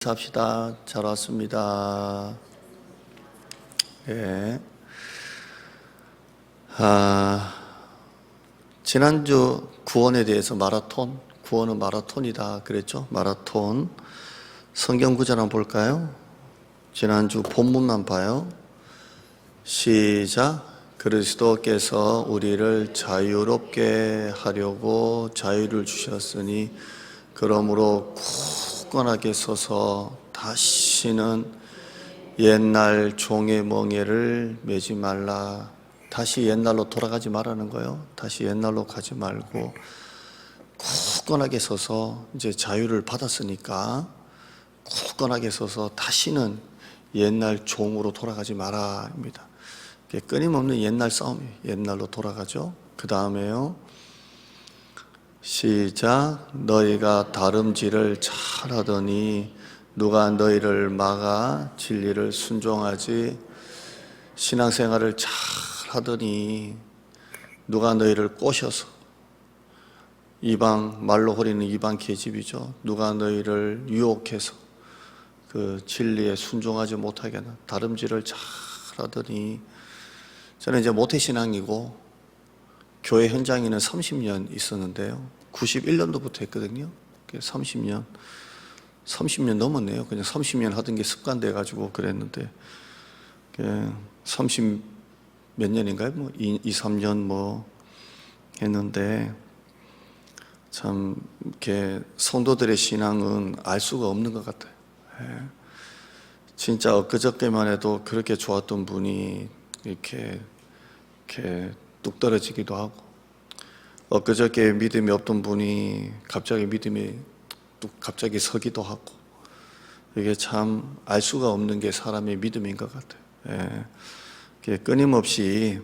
합시다. 잘 왔습니다. 예. 지난주 구원에 대해서 구원은 마라톤이다 그랬죠? 마라톤. 성경 구절 한번 볼까요? 지난주 본문만 봐요. 시작. 그리스도께서 우리를 자유롭게 하려고 자유를 주셨으니 그러므로 굳건하게 서서 다시는 옛날 종의 멍에를 매지 말라. 다시 옛날로 돌아가지 말라는 거예요. 다시 옛날로 가지 말고 굳건하게 서서 이제 자유를 받았으니까 굳건하게 서서 다시는 옛날 종으로 돌아가지 마라입니다. 끊임없는 옛날 싸움이에요. 옛날로 돌아가죠. 그 다음에요. 시작. 너희가 다름질을 잘하더니 누가 너희를 막아 진리를 순종하지. 신앙생활을 잘하더니 누가 너희를 꼬셔서, 이방 말로 호리는 이방 계집이죠. 누가 너희를 유혹해서 그 진리에 순종하지 못하게 하는 다름질을 잘하더니. 저는 이제 모태신앙이고 교회 현장에는 30년 있었는데요. 91년도부터 했거든요. 30년 넘었네요. 그냥 30년 하던 게 습관돼가지고 그랬는데, 30 몇 년인가요? 2, 3년 했는데, 참, 이렇게 성도들의 신앙은 알 수가 없는 것 같아요. 진짜 엊그저께만 해도 그렇게 좋았던 분이 이렇게 뚝 떨어지기도 하고, 엊그저께 믿음이 없던 분이 갑자기 믿음이 갑자기 서기도 하고, 이게 참 알 수가 없는 게 사람의 믿음인 것 같아요. 끊임없이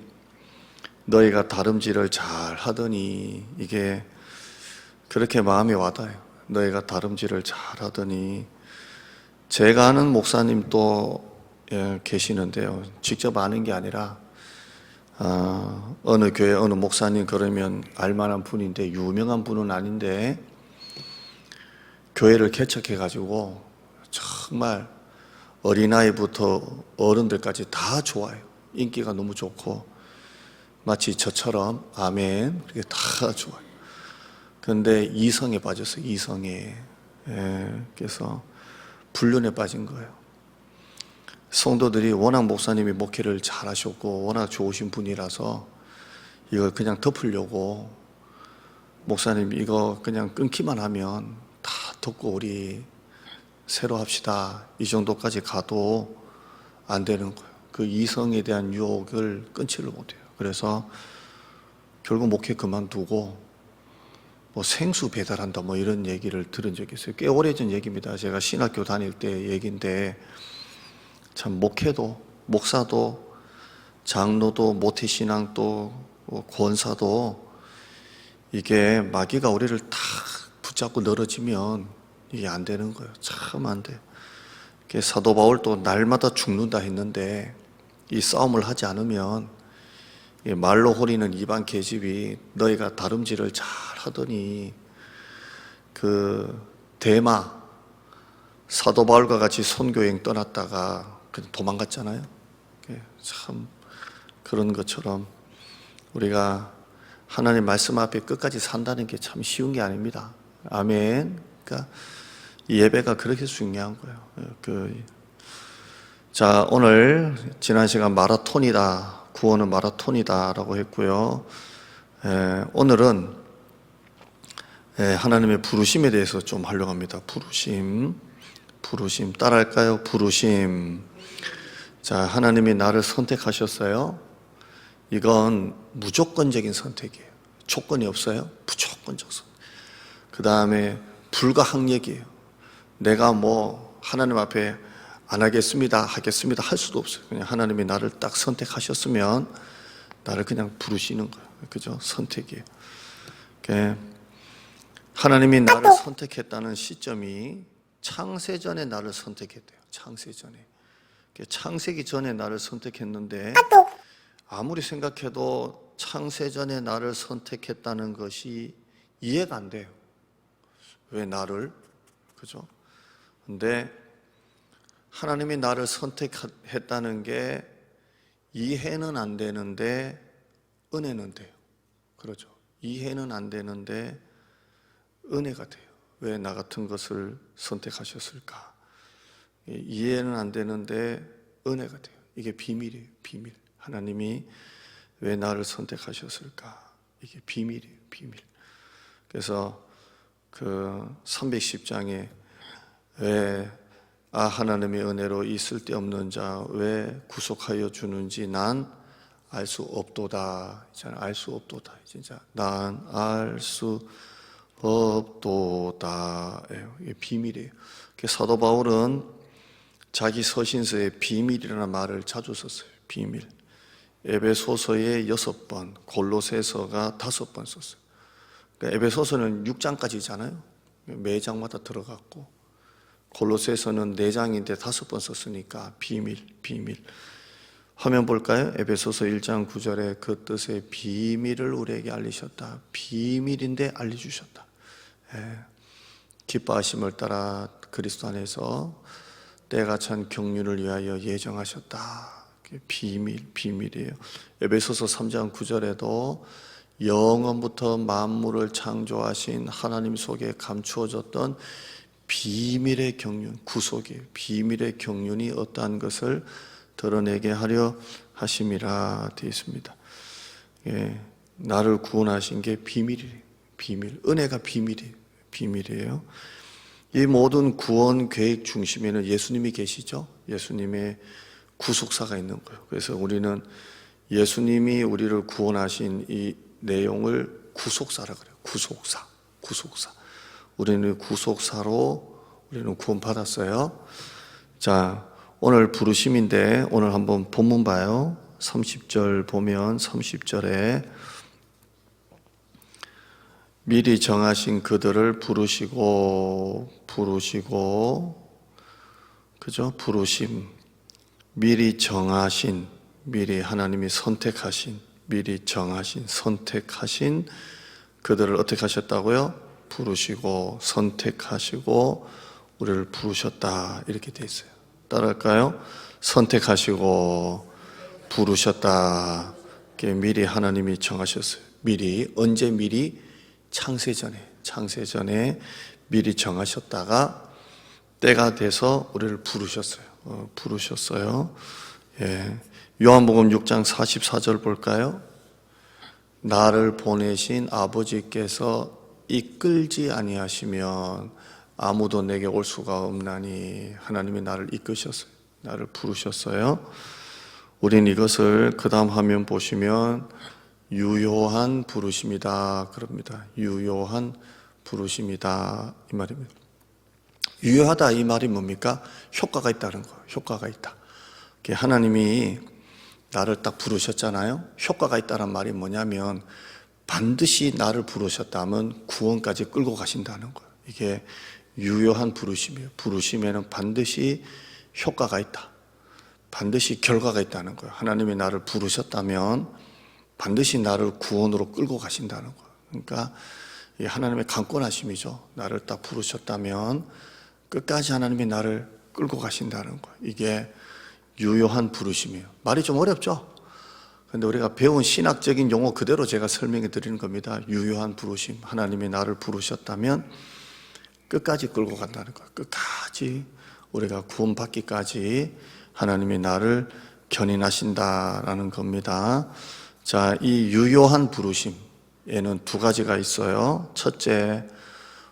너희가 다름질을 잘 하더니, 이게 그렇게 마음이 와닿아요. 너희가 다름질을 잘 하더니. 제가 아는 목사님도 계시는데요. 직접 아는 게 아니라 어느 교회 어느 목사님 그러면 알만한 분인데, 유명한 분은 아닌데 교회를 개척해가지고 정말 어린아이부터 어른들까지 다 좋아요. 인기가 너무 좋고 마치 저처럼 아멘 그게 다 좋아요. 그런데 이성에 빠졌어요. 이성에. 그래서 불륜에 빠진 거예요. 성도들이 워낙 목사님이 목회를 잘 하셨고 워낙 좋으신 분이라서 이걸 그냥 덮으려고, 목사님 이거 그냥 끊기만 하면 다 덮고 우리 새로 합시다, 이 정도까지 가도 안 되는 거예요. 그 이성에 대한 유혹을 끊지를 못해요. 그래서 결국 목회 그만두고 생수 배달한다 이런 얘기를 들은 적이 있어요. 꽤 오래전 얘기입니다. 제가 신학교 다닐 때 얘기인데, 참 목회도, 목사도, 장로도, 모태신앙도, 권사도 이게 마귀가 우리를 다 붙잡고 늘어지면 이게 안 되는 거예요. 참 안 돼요. 사도 바울도 날마다 죽는다 했는데 이 싸움을 하지 않으면, 말로 호리는 이방 계집이 너희가 다름질을 잘 하더니, 그 대마 사도 바울과 같이 선교여행 떠났다가 그냥 도망갔잖아요. 참 그런 것처럼 우리가 하나님 말씀 앞에 끝까지 산다는 게 참 쉬운 게 아닙니다. 아멘. 그러니까 이 예배가 그렇게 중요한 거예요. 자, 오늘 지난 시간 마라톤이다, 구원은 마라톤이다 라고 했고요. 오늘은 하나님의 부르심에 대해서 좀 하려고 합니다. 부르심 따라할까요? 부르심. 자, 하나님이 나를 선택하셨어요. 이건 무조건적인 선택이에요. 조건이 없어요. 무조건적 선택. 그 다음에 불가항력이에요. 내가 하나님 앞에 안 하겠습니다, 하겠습니다 할 수도 없어요. 그냥 하나님이 나를 딱 선택하셨으면 나를 그냥 부르시는 거예요. 그죠? 선택이에요. 하나님이 나를 선택했다는 시점이 창세전에 나를 선택했대요. 창세전에. 창세기 전에 나를 선택했는데, 아무리 생각해도 창세전에 나를 선택했다는 것이 이해가 안 돼요. 왜 나를? 그죠? 근데 하나님이 나를 선택했다는 게 이해는 안 되는데 은혜는 돼요. 그렇죠. 이해는 안 되는데 은혜가 돼요. 왜 나 같은 것을 선택하셨을까? 이해는 안 되는데 은혜가 돼요. 이게 비밀이에요. 비밀. 하나님이 왜 나를 선택하셨을까? 이게 비밀이에요. 비밀. 그래서 그 310장에 왜 하나님의 은혜로 이 쓸데없는 자 왜 구속하여 주는지 난 알 수 없도다. 알 수 없도다. 진짜 난 알 수 없도다. 이게 비밀이에요. 사도 바울은 자기 서신서에 비밀이라는 말을 자주 썼어요. 비밀. 에베소서에 6번, 골로새서가 5번 썼어요. 그러니까 에베소서는 6장까지잖아요. 매 장마다 들어갔고, 골로새서는 4장인데 5번 썼으니까 비밀, 비밀. 화면 볼까요? 에베소서 1장 9절에 그 뜻의 비밀을 우리에게 알리셨다. 비밀인데 알려주셨다. 기뻐하심을 따라 그리스도 안에서 때가 찬 경륜을 위하여 예정하셨다. 비밀, 비밀이에요. 에베소서 3장 9절에도 영원부터 만물을 창조하신 하나님 속에 감추어졌던 비밀의 경륜, 구속이에요. 비밀의 경륜이 어떠한 것을 드러내게 하려 하심이라 되어 있습니다. 나를 구원하신 게 비밀이에요. 비밀. 은혜가 비밀이에요. 비밀이에요. 이 모든 구원 계획 중심에는 예수님이 계시죠. 예수님의 구속사가 있는 거예요. 그래서 우리는 예수님이 우리를 구원하신 이 내용을 구속사라 그래요. 구속사, 구속사. 우리는 구속사로 우리는 구원받았어요. 자, 오늘 부르심인데 오늘 한번 본문 봐요. 30절 보면 30절에 미리 정하신 그들을 부르시고 그죠? 부르심. 미리 정하신, 미리 하나님이 선택하신, 미리 정하신, 선택하신 그들을 어떻게 하셨다고요? 부르시고 선택하시고 우리를 부르셨다. 이렇게 돼 있어요. 따라할까요? 선택하시고 부르셨다. 미리 하나님이 정하셨어요. 미리. 언제 미리? 창세전에 미리 정하셨다가 때가 돼서 우리를 부르셨어요. 예. 요한복음 6장 44절 볼까요? 나를 보내신 아버지께서 이끌지 아니하시면 아무도 내게 올 수가 없나니. 하나님이 나를 이끄셨어요. 나를 부르셨어요. 우린 이것을 그 다음 화면 보시면 유효한 부르심이다 그럽니다. 유효한 부르심이다 이 말입니다. 유효하다 이 말이 뭡니까? 효과가 있다는 거예요. 효과가 있다. 하나님이 나를 딱 부르셨잖아요. 효과가 있다는 말이 뭐냐면 반드시 나를 부르셨다면 구원까지 끌고 가신다는 거예요. 이게 유효한 부르심이에요. 부르심에는 반드시 효과가 있다. 반드시 결과가 있다는 거예요. 하나님이 나를 부르셨다면 반드시 나를 구원으로 끌고 가신다는 거예요. 그러니까 이게 하나님의 강권하심이죠. 나를 딱 부르셨다면 끝까지 하나님이 나를 끌고 가신다는 거예요. 이게 유효한 부르심이에요. 말이 좀 어렵죠? 그런데 우리가 배운 신학적인 용어 그대로 제가 설명해 드리는 겁니다. 유효한 부르심. 하나님이 나를 부르셨다면 끝까지 끌고 간다는 거예요. 끝까지 우리가 구원받기까지 하나님이 나를 견인하신다라는 겁니다. 자, 이 유효한 부르심에는 두 가지가 있어요. 첫째,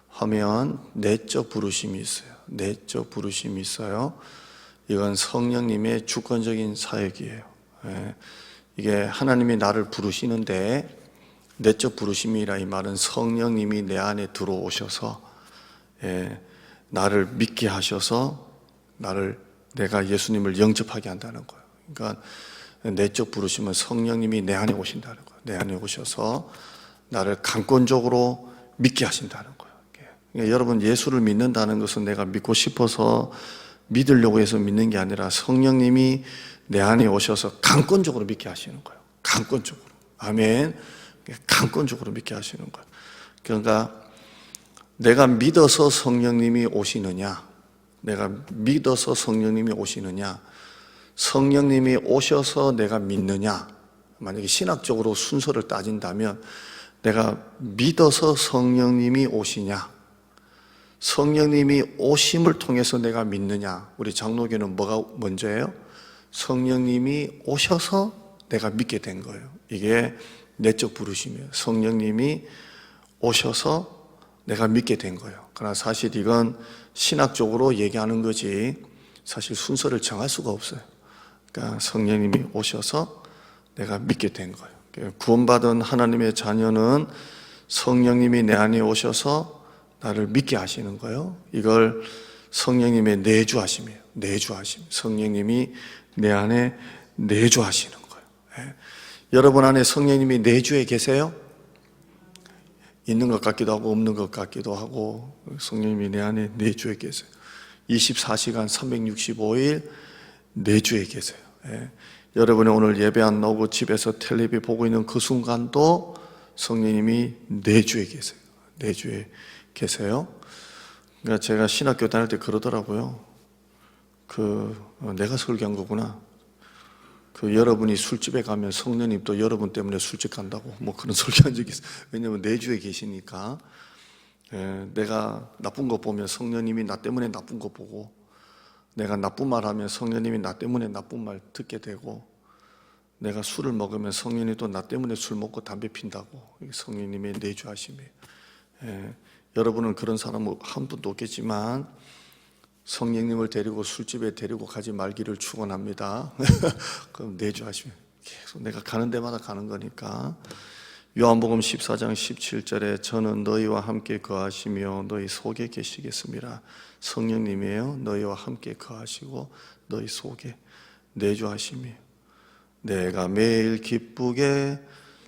화면 내적 부르심이 있어요. 내적 부르심이 있어요. 이건 성령님의 주권적인 사역이에요. 이게 하나님이 나를 부르시는데 내적 부르심이라 이 말은 성령님이 내 안에 들어오셔서 나를 믿게 하셔서 내가 예수님을 영접하게 한다는 거예요. 그러니까 내적 부르심은 성령님이 내 안에 오신다는 거예요. 내 안에 오셔서 나를 강권적으로 믿게 하신다는 거예요. 그러니까 여러분 예수를 믿는다는 것은 내가 믿고 싶어서 믿으려고 해서 믿는 게 아니라 성령님이 내 안에 오셔서 강권적으로 믿게 하시는 거예요. 강권적으로. 아멘. 강권적으로 믿게 하시는 거예요. 그러니까 내가 믿어서 성령님이 오시느냐, 내가 믿어서 성령님이 오시느냐, 성령님이 오셔서 내가 믿느냐. 만약에 신학적으로 순서를 따진다면 내가 믿어서 성령님이 오시냐, 성령님이 오심을 통해서 내가 믿느냐. 우리 장로교는 뭐가 먼저예요? 성령님이 오셔서 내가 믿게 된 거예요. 이게 내적 부르심이에요. 성령님이 오셔서 내가 믿게 된 거예요. 그러나 사실 이건 신학적으로 얘기하는 거지 사실 순서를 정할 수가 없어요. 그러니까 성령님이 오셔서 내가 믿게 된 거예요. 구원받은 하나님의 자녀는 성령님이 내 안에 오셔서 나를 믿게 하시는 거예요. 이걸 성령님의 내주하심이에요. 내주하심. 성령님이 내 안에 내주하시는 거예요. 예. 여러분 안에 성령님이 내주에 계세요? 있는 것 같기도 하고 없는 것 같기도 하고 성령님이 내 안에 내주에 계세요. 24시간 365일 내주에 계세요. 예. 여러분이 오늘 예배 안 나오고 집에서 텔레비 보고 있는 그 순간도 성령님이 내주에 계세요. 내주에 계세요. 그러니까 제가 신학교 다닐 때 그러더라고요. 내가 설교한 거구나. 여러분이 술집에 가면 성령님 또 여러분 때문에 술집 간다고 뭐 그런 설교한 적이 있어요. 왜냐하면 내주에 계시니까. 내가 나쁜 거 보면 성령님이 나 때문에 나쁜 거 보고, 내가 나쁜 말 하면 성령님이 나 때문에 나쁜 말 듣게 되고, 내가 술을 먹으면 성령님이 또 나 때문에 술 먹고 담배 핀다고. 이게 성령님의 내주하심이에요. 여러분은 그런 사람 한 분도 없겠지만 성령님을 데리고 술집에 데리고 가지 말기를 축원합니다. 그럼 내주하시면 계속 내가 가는 데마다 가는 거니까. 요한복음 14장 17절에 저는 너희와 함께 거하시며 너희 속에 계시겠습니다. 성령님이에요. 너희와 함께 거하시고 너희 속에 내주하심이에요. 내가 매일 기쁘게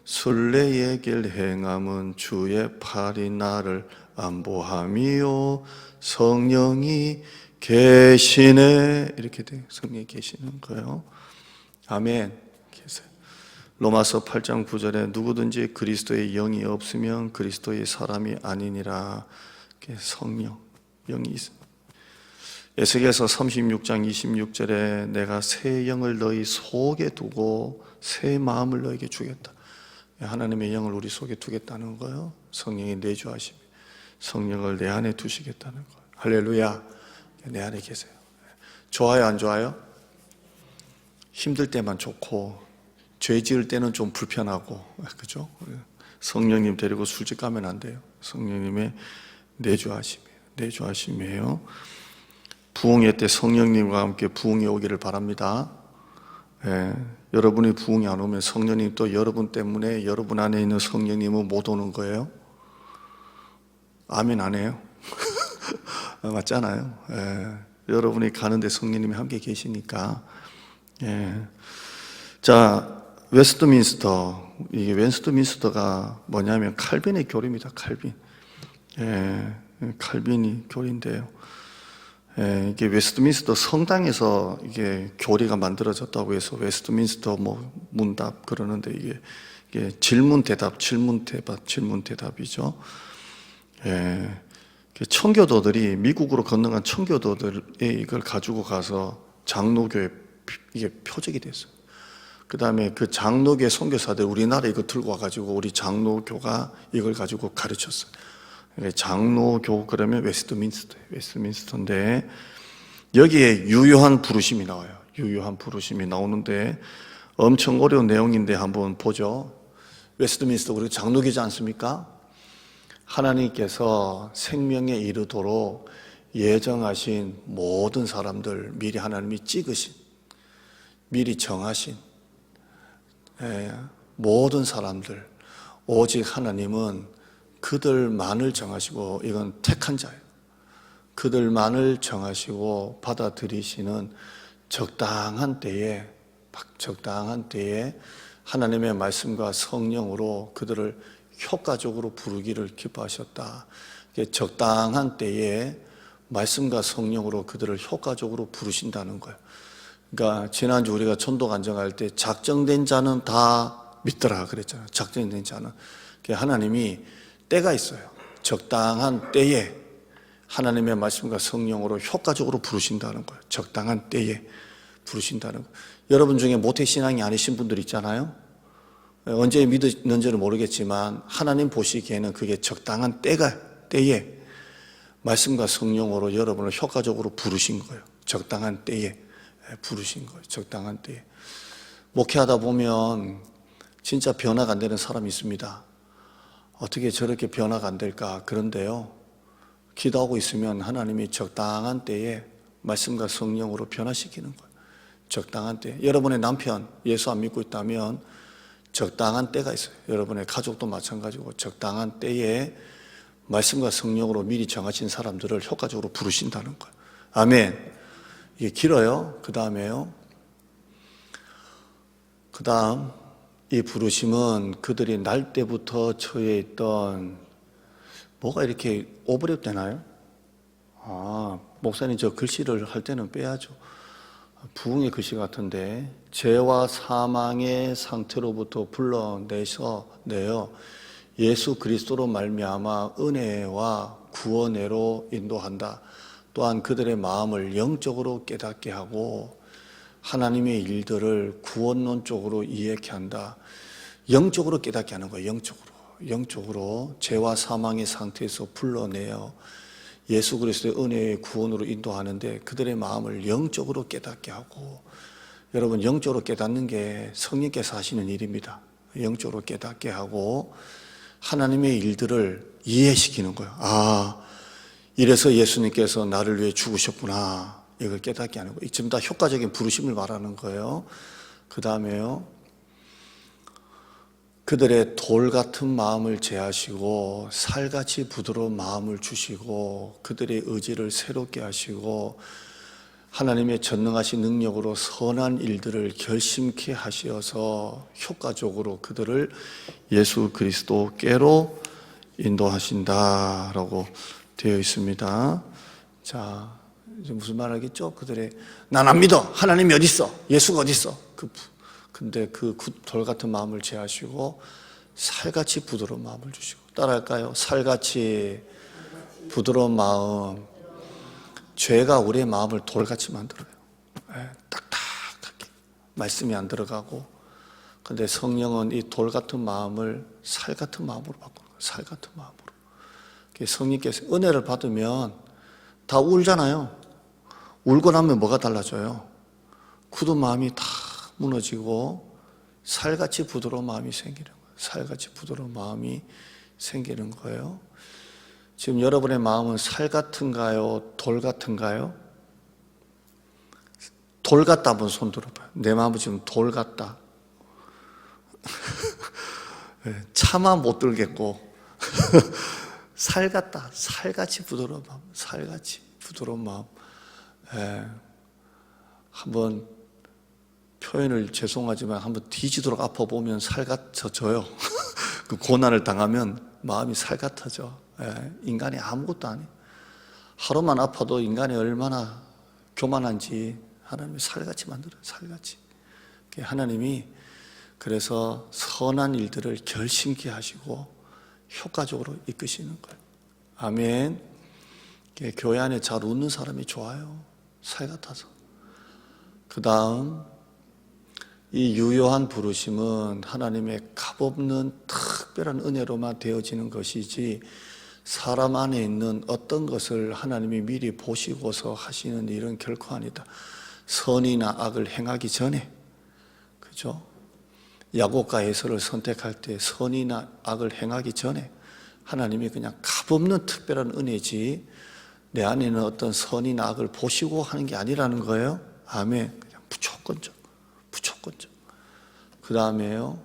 순례의 길 행함은 주의 팔이 나를 안보함이요 성령이 계시네. 이렇게 돼요. 성령이 계시는 거예요. 아멘. 계세요. 로마서 8장 9절에 누구든지 그리스도의 영이 없으면 그리스도의 사람이 아니니라. 성령, 영이 있습니다. 에스겔서 36장 26절에 내가 새 영을 너희 속에 두고 새 마음을 너에게 주겠다. 하나님의 영을 우리 속에 두겠다는 거예요. 성령이 내주하심이, 성령을 내 안에 두시겠다는 거예요. 할렐루야. 내 안에 계세요. 좋아요, 안 좋아요? 힘들 때만 좋고 죄 지을 때는 좀 불편하고, 그죠? 성령님 데리고 술집 가면 안 돼요. 성령님의 내주하심이에요. 부흥회 때 성령님과 함께 부흥이 오기를 바랍니다. 여러분이 부흥이 안 오면 성령님 또 여러분 때문에 여러분 안에 있는 성령님은 못 오는 거예요. 아멘 안 해요? 맞잖아요. 여러분이 가는데 성령님이 함께 계시니까. 자, 웨스트민스터. 이게 웨스트민스터가 뭐냐면 칼빈의 교리입니다. 칼빈. 칼빈이 교리인데요. 이게 웨스트민스터 성당에서 이게 교리가 만들어졌다고 해서 웨스트민스터 뭐 문답 그러는데 이게 질문 대답이죠. 청교도들이 미국으로 건너간 청교도들이 이걸 가지고 가서 장로교에 이게 표적이 됐어요. 그 다음에 그 장로교의 선교사들 우리나라에 이거 들고 와가지고 우리 장로교가 이걸 가지고 가르쳤어요. 장로교 그러면 웨스트민스터인데 여기에 유효한 부르심이 나와요. 유효한 부르심이 나오는데 엄청 어려운 내용인데 한번 보죠. 웨스트민스터 우리 장로교지 않습니까? 하나님께서 생명에 이르도록 예정하신 모든 사람들 미리 하나님이 찍으신, 미리 정하신 모든 사람들, 오직 하나님은 그들만을 정하시고, 이건 택한 자예요. 그들만을 정하시고 받아들이시는 적당한 때에 하나님의 말씀과 성령으로 그들을 효과적으로 부르기를 기뻐하셨다. 적당한 때에 말씀과 성령으로 그들을 효과적으로 부르신다는 거예요. 그러니까 지난주 우리가 전도 간증할 때 작정된 자는 다 믿더라 그랬잖아요. 작정된 자는. 하나님이 때가 있어요. 적당한 때에 하나님의 말씀과 성령으로 효과적으로 부르신다는 거예요. 적당한 때에 부르신다는 거예요. 여러분 중에 모태신앙이 아니신 분들 있잖아요. 언제 믿었는지는 모르겠지만 하나님 보시기에는 그게 적당한 때에 말씀과 성령으로 여러분을 효과적으로 부르신 거예요. 적당한 때에 부르신 거예요. 적당한 때에. 목회하다 보면 진짜 변화가 안 되는 사람이 있습니다. 어떻게 저렇게 변화가 안 될까? 그런데요, 기도하고 있으면 하나님이 적당한 때에 말씀과 성령으로 변화시키는 거예요. 적당한 때. 여러분의 남편 예수 안 믿고 있다면 적당한 때가 있어요. 여러분의 가족도 마찬가지고 적당한 때에 말씀과 성령으로 미리 정하신 사람들을 효과적으로 부르신다는 거예요. 아멘. 이게 길어요. 그 다음에요. 그 다음 이 부르심은 그들이 날 때부터 처해 있던 뭐가 이렇게 오버랩 되나요? 목사님 저 글씨를 할 때는 빼야죠. 부흥의 글씨 같은데 죄와 사망의 상태로부터 불러내어 예수 그리스도로 말미암아 은혜와 구원으로 인도한다. 또한 그들의 마음을 영적으로 깨닫게 하고 하나님의 일들을 구원론 쪽으로 이해케 한다. 영적으로 깨닫게 하는 거예요. 영적으로 죄와 사망의 상태에서 불러내어 예수 그리스도의 은혜의 구원으로 인도하는데 그들의 마음을 영적으로 깨닫게 하고, 여러분 영적으로 깨닫는 게 성령께서 하시는 일입니다. 영적으로 깨닫게 하고 하나님의 일들을 이해시키는 거예요. 이래서 예수님께서 나를 위해 죽으셨구나. 이걸 깨닫게 하는 거예요. 지금 다 효과적인 부르심을 말하는 거예요. 그 다음에요, 그들의 돌 같은 마음을 제하시고 살같이 부드러운 마음을 주시고 그들의 의지를 새롭게 하시고 하나님의 전능하신 능력으로 선한 일들을 결심케 하시어서 효과적으로 그들을 예수 그리스도께로 인도하신다라고 되어 있습니다. 자, 이제 무슨 말 하겠죠? 그들의 난 안 믿어. 하나님이 어디 있어? 예수가 어디 있어? 근데 그 돌 같은 마음을 제하시고 살같이 부드러운 마음을 주시고, 따라할까요? 살같이 부드러운 마음. 죄가 우리의 마음을 돌같이 만들어요. 딱딱하게 말씀이 안 들어가고. 근데 성령은 이 돌 같은 마음을 살 같은 마음으로 바꾸는 거예요. 살 같은 마음으로. 성령께서 은혜를 받으면 다 울잖아요. 울고 나면 뭐가 달라져요? 굳은 마음이 다 무너지고 살같이 부드러운 마음이 생기는 거예요. 살같이 부드러운 마음이 생기는 거예요. 지금 여러분의 마음은 살 같은가요? 돌 같은가요? 돌 같다 한번 손 들어봐요. 내 마음은 지금 돌 같다. 차마 못 들겠고 살 같다. 살같이 부드러운 마음. 살같이 부드러운 마음. 한번 표현을 죄송하지만 한번 뒤지도록 아파보면 살 같아져요. 그 고난을 당하면 마음이 살 같아져. 인간이 아무것도 아니에요. 하루만 아파도 인간이 얼마나 교만한지 하나님이 살같이 만들어요. 살같이. 하나님이 그래서 선한 일들을 결심케 하시고 효과적으로 이끄시는 거예요. 아멘. 교회 안에 잘 웃는 사람이 좋아요. 살 같아서. 그 다음 이 유효한 부르심은 하나님의 값없는 특별한 은혜로만 되어지는 것이지 사람 안에 있는 어떤 것을 하나님이 미리 보시고서 하시는 일은 결코 아니다. 선이나 악을 행하기 전에, 그죠? 야곱과 에서를 선택할 때 선이나 악을 행하기 전에 하나님이 그냥 값없는 특별한 은혜지 내 안에 있는 어떤 선이나 악을 보시고 하는 게 아니라는 거예요. 아멘. 그냥 무조건적. 그 다음에요,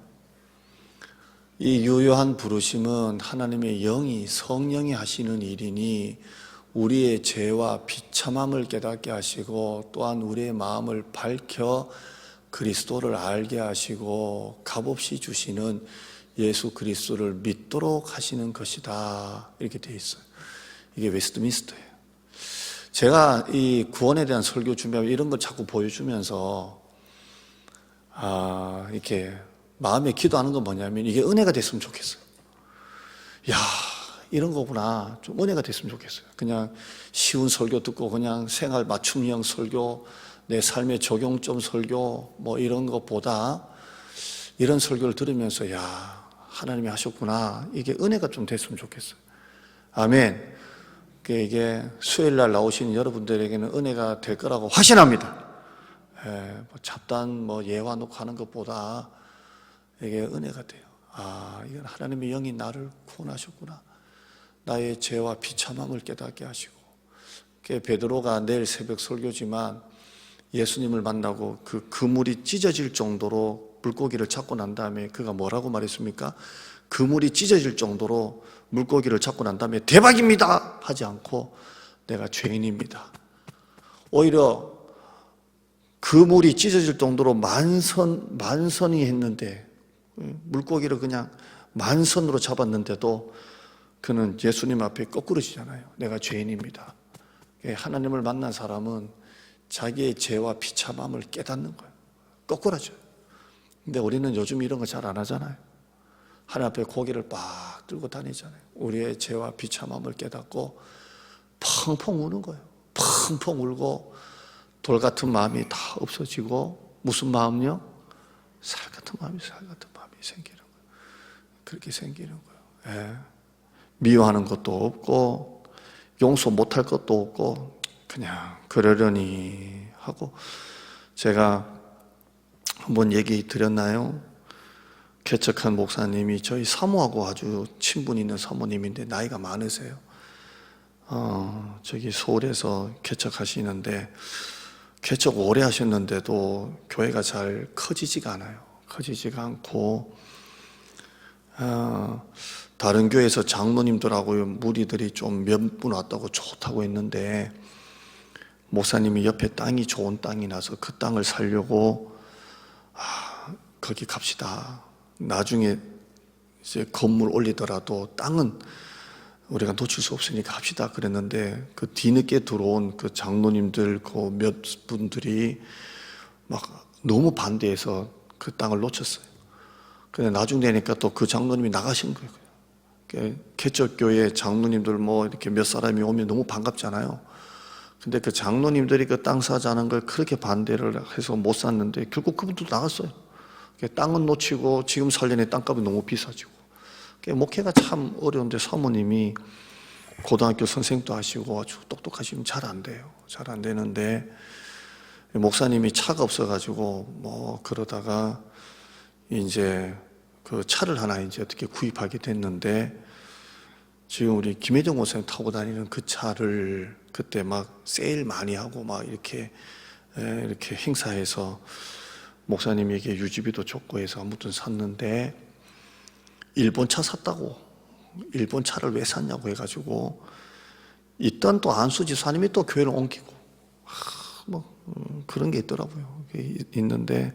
이 유효한 부르심은 하나님의 영이, 성령이 하시는 일이니 우리의 죄와 비참함을 깨닫게 하시고 또한 우리의 마음을 밝혀 그리스도를 알게 하시고 값없이 주시는 예수 그리스도를 믿도록 하시는 것이다. 이렇게 되어 있어요. 이게 웨스트민스터예요. 제가 이 구원에 대한 설교 준비하면 이런 걸 자꾸 보여주면서 이렇게 마음에 기도하는 건 뭐냐면 이게 은혜가 됐으면 좋겠어요. 야, 이런 거구나. 좀 은혜가 됐으면 좋겠어요. 그냥 쉬운 설교 듣고 그냥 생활 맞춤형 설교, 내 삶의 적용점 설교 뭐 이런 것보다 이런 설교를 들으면서 야, 하나님이 하셨구나. 이게 은혜가 좀 됐으면 좋겠어요. 아멘. 이게 수요일 날 나오신 여러분들에게는 은혜가 될 거라고 확신합니다. 뭐 잡단 예화 놓고 하는 것보다 이게 은혜가 돼요. 아, 이건 하나님의 영이 나를 구원하셨구나. 나의 죄와 비참함을 깨닫게 하시고. 베드로가 내일 새벽 설교지만 예수님을 만나고 그 그물이 찢어질 정도로 물고기를 잡고 난 다음에 그가 뭐라고 말했습니까? 그물이 찢어질 정도로 물고기를 잡고 난 다음에 대박입니다 하지 않고 내가 죄인입니다. 오히려 그물이 찢어질 정도로 만선이 했는데 물고기를 그냥 만선으로 잡았는데도 그는 예수님 앞에 거꾸러지잖아요. 내가 죄인입니다. 하나님을 만난 사람은 자기의 죄와 비참함을 깨닫는 거예요. 거꾸라져요. 근데 우리는 요즘 이런 거 잘 안 하잖아요. 하나님 앞에 고개를 빡 들고 다니잖아요. 우리의 죄와 비참함을 깨닫고 펑펑 우는 거예요. 펑펑 울고 돌 같은 마음이 다 없어지고 무슨 마음요? 살 같은 마음이 생기는 거예요. 그렇게 생기는 거예요. 예. 미워하는 것도 없고 용서 못할 것도 없고 그냥 그러려니 하고. 제가 한번 얘기 드렸나요? 개척한 목사님이 저희 사모하고 아주 친분 있는 사모님인데 나이가 많으세요. 저기 서울에서 개척하시는데 개척 오래 하셨는데도 교회가 잘 커지지가 않아요. 커지지가 않고 다른 교회에서 장로님들하고 무리들이 좀 몇 분 왔다고 좋다고 했는데 목사님이 옆에 땅이 좋은 땅이 나서 그 땅을 살려고 거기 갑시다. 나중에 이제 건물 올리더라도 땅은 우리가 놓칠 수 없으니까 합시다 그랬는데 그 뒤늦게 들어온 그 장로님들 그 몇 분들이 막 너무 반대해서 그 땅을 놓쳤어요. 근데 나중 되니까 또 그 장로님이 나가신 거예요. 개척교회 장로님들 이렇게 몇 사람이 오면 너무 반갑잖아요. 근데 그 장로님들이 그 땅 사자는 걸 그렇게 반대를 해서 못 샀는데 결국 그분도 나갔어요. 땅은 놓치고 지금 살려낸 땅값이 너무 비싸지고. 목회가 참 어려운데 사모님이 고등학교 선생도 하시고 아주 똑똑하시면 잘 안 돼요. 잘 안 되는데 목사님이 차가 없어가지고 그러다가 이제 그 차를 하나 이제 어떻게 구입하게 됐는데 지금 우리 김혜정 목사님 타고 다니는 그 차를 그때 막 세일 많이 하고 막 이렇게 행사해서 목사님에게 유지비도 줬고 해서 아무튼 샀는데 일본 차 샀다고. 일본 차를 왜 샀냐고 해가지고 있던 또 안수지 사님이 또 교회를 옮기고 그런 게 있더라고요. 있는데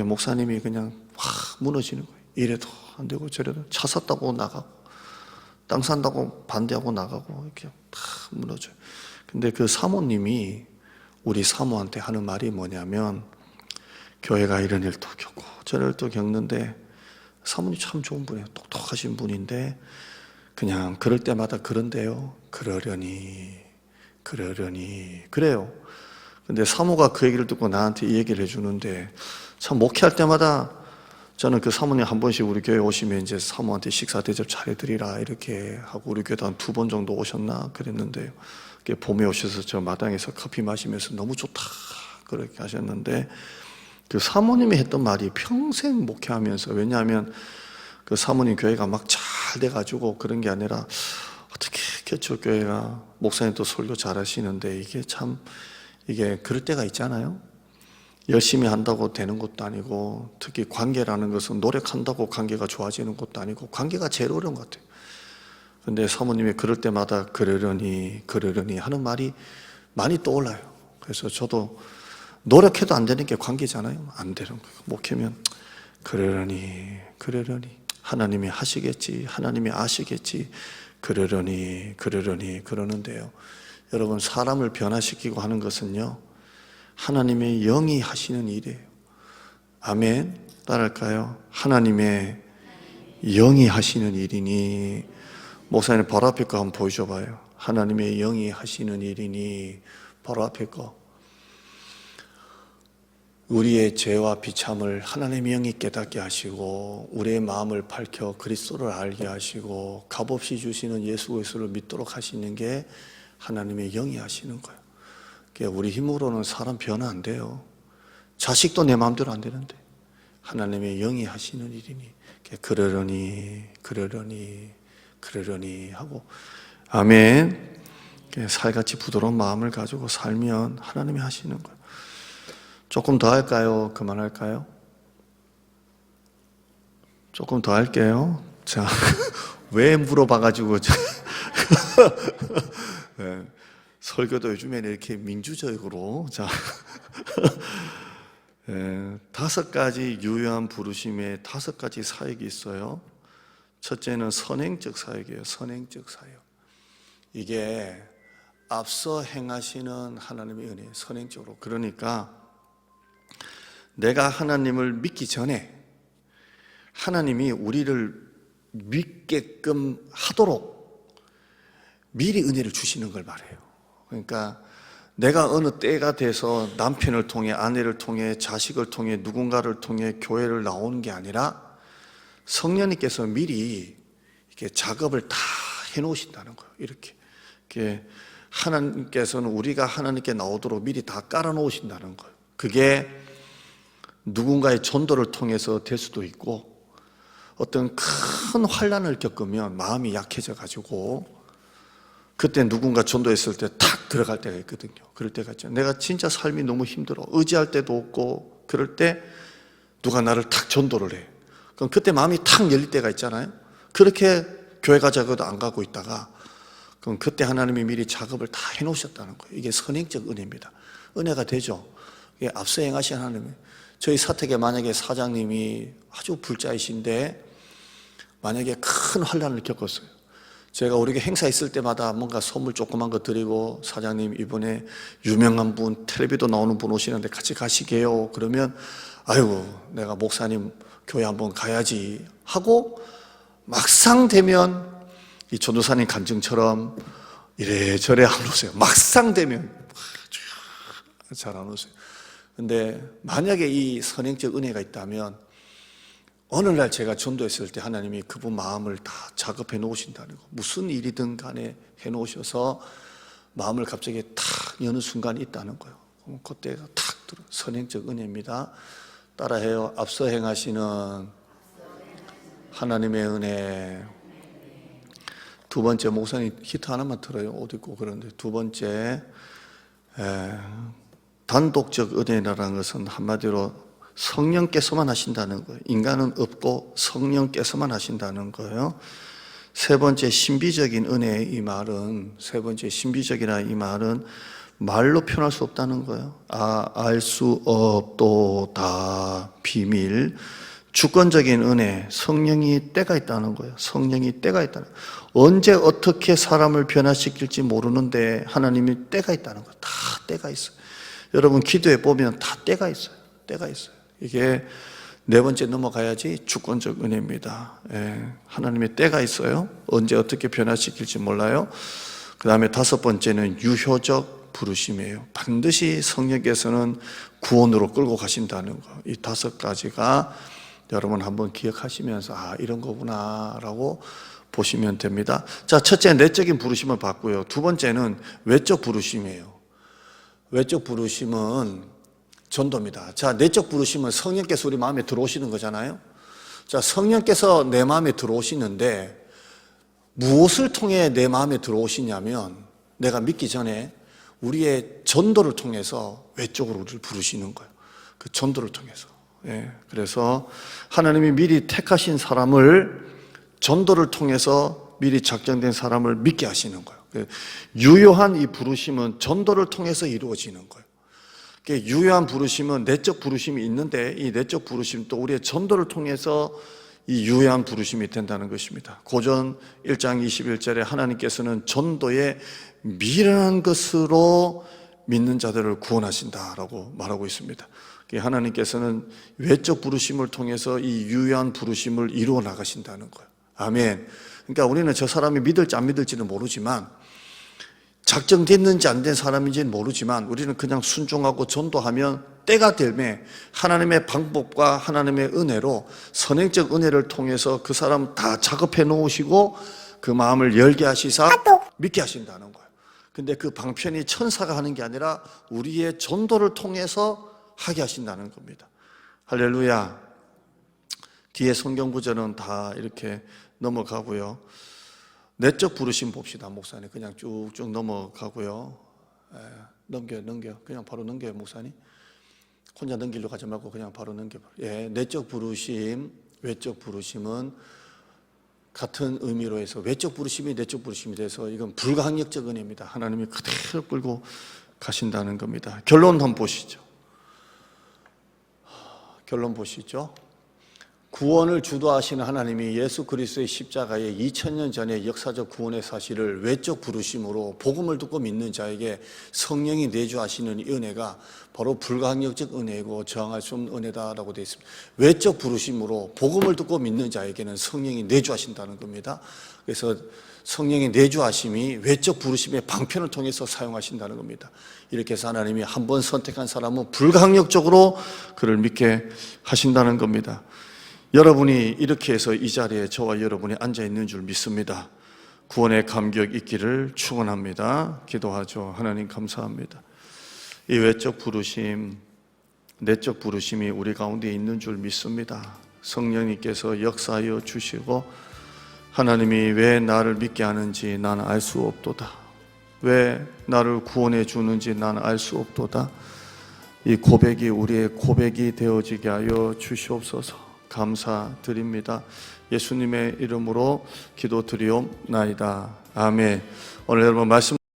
목사님이 그냥 확 무너지는 거예요. 이래도 안 되고 저래도 차 샀다고 나가고 땅 산다고 반대하고 나가고 이렇게 다 무너져요. 근데 그 사모님이 우리 사모한테 하는 말이 뭐냐면 교회가 이런 일도 겪고 저런 일도 겪는데 사모님 참 좋은 분이에요. 똑똑하신 분인데 그냥 그럴 때마다 그런데요. 그러려니 그래요. 근데 사모가 그 얘기를 듣고 나한테 이 얘기를 해주는데 참 목회할 때마다 저는 그 사모님 한 번씩 우리 교회 오시면 이제 사모한테 식사 대접 잘해드리라 이렇게 하고 우리 교회도 한 2번 정도 오셨나 그랬는데요. 봄에 오셔서 저 마당에서 커피 마시면서 너무 좋다 그렇게 하셨는데 그 사모님이 했던 말이 평생 목회하면서, 왜냐하면 그 사모님 교회가 막 잘 돼가지고 그런 게 아니라 어떻게 개척교회가 목사님도 설교 잘하시는데 이게 참 이게 그럴 때가 있잖아요. 열심히 한다고 되는 것도 아니고 특히 관계라는 것은 노력한다고 관계가 좋아지는 것도 아니고 관계가 제일 어려운 것 같아요. 근데 사모님이 그럴 때마다 그러려니 하는 말이 많이 떠올라요. 그래서 저도 노력해도 안 되는 게 관계잖아요. 안 되는 거예요. 목회면 그러려니 하나님이 하시겠지, 하나님이 아시겠지, 그러려니 그러는데요. 여러분, 사람을 변화시키고 하는 것은요 하나님의 영이 하시는 일이에요. 아멘. 따라할까요? 하나님의 영이 하시는 일이니 목사님 바로 앞에 거 한번 보여줘 봐요. 하나님의 영이 하시는 일이니 바로 앞에 거. 우리의 죄와 비참을 하나님의 영이 깨닫게 하시고 우리의 마음을 밝혀 그리스도를 알게 하시고 값없이 주시는 예수 그리스도를 믿도록 하시는 게 하나님의 영이 하시는 거예요. 우리 힘으로는 사람 변화 안 돼요. 자식도 내 마음대로 안 되는데 하나님의 영이 하시는 일이니 그러려니 하고 아멘. 살같이 부드러운 마음을 가지고 살면 하나님이 하시는 거예요. 조금 더 할까요? 그만할까요? 조금 더 할게요. 자, 왜 물어봐가지고 네, 설교도 요즘에는 이렇게 민주적으로 자 5가지 유효한 부르심에 5가지 사역이 있어요. 첫째는 선행적 사역이에요. 선행적 사역. 이게 앞서 행하시는 하나님의 은혜, 선행적으로. 그러니까 내가 하나님을 믿기 전에 하나님이 우리를 믿게끔 하도록 미리 은혜를 주시는 걸 말해요. 그러니까 내가 어느 때가 돼서 남편을 통해, 아내를 통해, 자식을 통해, 누군가를 통해 교회를 나오는 게 아니라 성령님께서 미리 이렇게 작업을 다 해놓으신다는 거예요. 이렇게 하나님께서는 우리가 하나님께 나오도록 미리 다 깔아놓으신다는 거예요. 그게 누군가의 전도를 통해서 될 수도 있고, 어떤 큰 환난을 겪으면 마음이 약해져 가지고 그때 누군가 전도했을 때 탁 들어갈 때가 있거든요. 그럴 때가 있죠. 내가 진짜 삶이 너무 힘들어, 의지할 때도 없고, 그럴 때 누가 나를 탁 전도를 해. 그럼 그때 마음이 탁 열릴 때가 있잖아요. 그렇게 교회 가자고도 안 가고 있다가, 그럼 그때 하나님이 미리 작업을 다 해놓으셨다는 거예요. 이게 선행적 은혜입니다. 은혜가 되죠. 이게 앞서 행하신 하나님. 저희 사택에 만약에 사장님이 아주 불자이신데 만약에 큰 환난을 겪었어요. 제가 우리 행사 있을 때마다 뭔가 선물 조그만 거 드리고, 사장님 이번에 유명한 분, 텔레비도 나오는 분 오시는데 같이 가시게요. 그러면 아이고 내가 목사님 교회 한번 가야지 하고, 막상 되면 이 전도사님 간증처럼 이래저래 안 오세요. 막상 되면 잘 안 오세요. 근데 만약에 이 선행적 은혜가 있다면 어느 날 제가 전도했을 때 하나님이 그분 마음을 다 작업해 놓으신다는 거. 무슨 일이든 간에 해 놓으셔서 마음을 갑자기 탁 여는 순간이 있다는 거예요. 그때가 탁 들어. 선행적 은혜입니다. 따라해요. 앞서 행하시는 하나님의 은혜. 두 번째, 목사님 히트 하나만 들어요. 옷 입고 그런데. 두 번째, 단독적 은혜라는 것은 한마디로 성령께서만 하신다는 거예요. 인간은 없고 성령께서만 하신다는 거예요. 세 번째, 신비적인 은혜. 이 말은, 세 번째, 신비적이라 이 말은 말로 표현할 수 없다는 거예요. 알 수 없도다 비밀. 주권적인 은혜, 성령이 때가 있다는 거예요. 성령이 때가 있다는 거예요. 언제 어떻게 사람을 변화시킬지 모르는데 하나님이 때가 있다는 거예요. 다 때가 있어요. 여러분 기도해 보면 다 때가 있어요. 때가 있어요. 이게 네 번째 넘어가야지 주권적 은혜입니다. 하나님의 때가 있어요. 언제 어떻게 변화시킬지 몰라요. 그 다음에 다섯 번째는 유효적 부르심이에요. 반드시 성령께서는 구원으로 끌고 가신다는 거. 이 다섯 가지가 여러분 한번 기억하시면서 이런 거구나 라고 보시면 됩니다. 자, 첫째 내적인 부르심을 봤고요. 두 번째는 외적 부르심이에요. 외적 부르심은 전도입니다. 자, 내적 부르심은 성령께서 우리 마음에 들어오시는 거잖아요. 자, 성령께서 내 마음에 들어오시는데 무엇을 통해 내 마음에 들어오시냐면, 내가 믿기 전에 우리의 전도를 통해서 외적으로 우리를 부르시는 거예요. 그 전도를 통해서. 그래서 하나님이 미리 택하신 사람을 전도를 통해서 미리 작정된 사람을 믿게 하시는 거예요. 유효한 이 부르심은 전도를 통해서 이루어지는 거예요. 유효한 부르심은 내적 부르심이 있는데, 이 내적 부르심도 우리의 전도를 통해서 이 유효한 부르심이 된다는 것입니다. 고전 1장 21절에 하나님께서는 전도에 미련한 것으로 믿는 자들을 구원하신다라고 말하고 있습니다. 하나님께서는 외적 부르심을 통해서 이 유효한 부르심을 이루어 나가신다는 거예요. 아멘. 그러니까 우리는 저 사람이 믿을지 안 믿을지는 모르지만, 작정됐는지 안 된 사람인지는 모르지만, 우리는 그냥 순종하고 전도하면 때가 되면 하나님의 방법과 하나님의 은혜로, 선행적 은혜를 통해서 그 사람 다 작업해 놓으시고 그 마음을 열게 하시사 믿게 하신다는 거예요. 근데 그 방편이 천사가 하는 게 아니라 우리의 전도를 통해서 하게 하신다는 겁니다. 할렐루야. 뒤에 성경 구절은 다 이렇게 넘어가고요. 내적 부르심 봅시다, 목사님. 그냥 쭉쭉 넘어가고요. 넘겨. 그냥 바로 넘겨요, 목사님. 혼자 넘기려고 하지 말고 그냥 바로 넘겨버려요. 예, 내적 부르심, 외적 부르심은 같은 의미로 해서, 외적 부르심이 내적 부르심이 돼서 이건 불가항력적 은혜입니다. 하나님이 그대로 끌고 가신다는 겁니다. 결론 한번 보시죠. 결론 보시죠. 구원을 주도하시는 하나님이 예수 그리스도의 십자가의 2000년 전의 역사적 구원의 사실을 외적 부르심으로 복음을 듣고 믿는 자에게 성령이 내주하시는 이 은혜가 바로 불가항력적 은혜이고 저항할 수 없는 은혜다라고 되어 있습니다. 외적 부르심으로 복음을 듣고 믿는 자에게는 성령이 내주하신다는 겁니다. 그래서 성령의 내주하심이 외적 부르심의 방편을 통해서 사용하신다는 겁니다. 이렇게 해서 하나님이 한 번 선택한 사람은 불가항력적으로 그를 믿게 하신다는 겁니다. 여러분이 이렇게 해서 이 자리에 저와 여러분이 앉아 있는 줄 믿습니다. 구원의 감격 있기를 축원합니다. 기도하죠. 하나님 감사합니다. 이 외적 부르심, 내적 부르심이 우리 가운데 있는 줄 믿습니다. 성령님께서 역사하여 주시고, 하나님이 왜 나를 믿게 하는지 나는 알 수 없도다. 왜 나를 구원해 주는지 나는 알 수 없도다. 이 고백이 우리의 고백이 되어지게 하여 주시옵소서. 감사드립니다. 예수님의 이름으로 기도드리옵나이다. 아멘. 오늘 여러분 말씀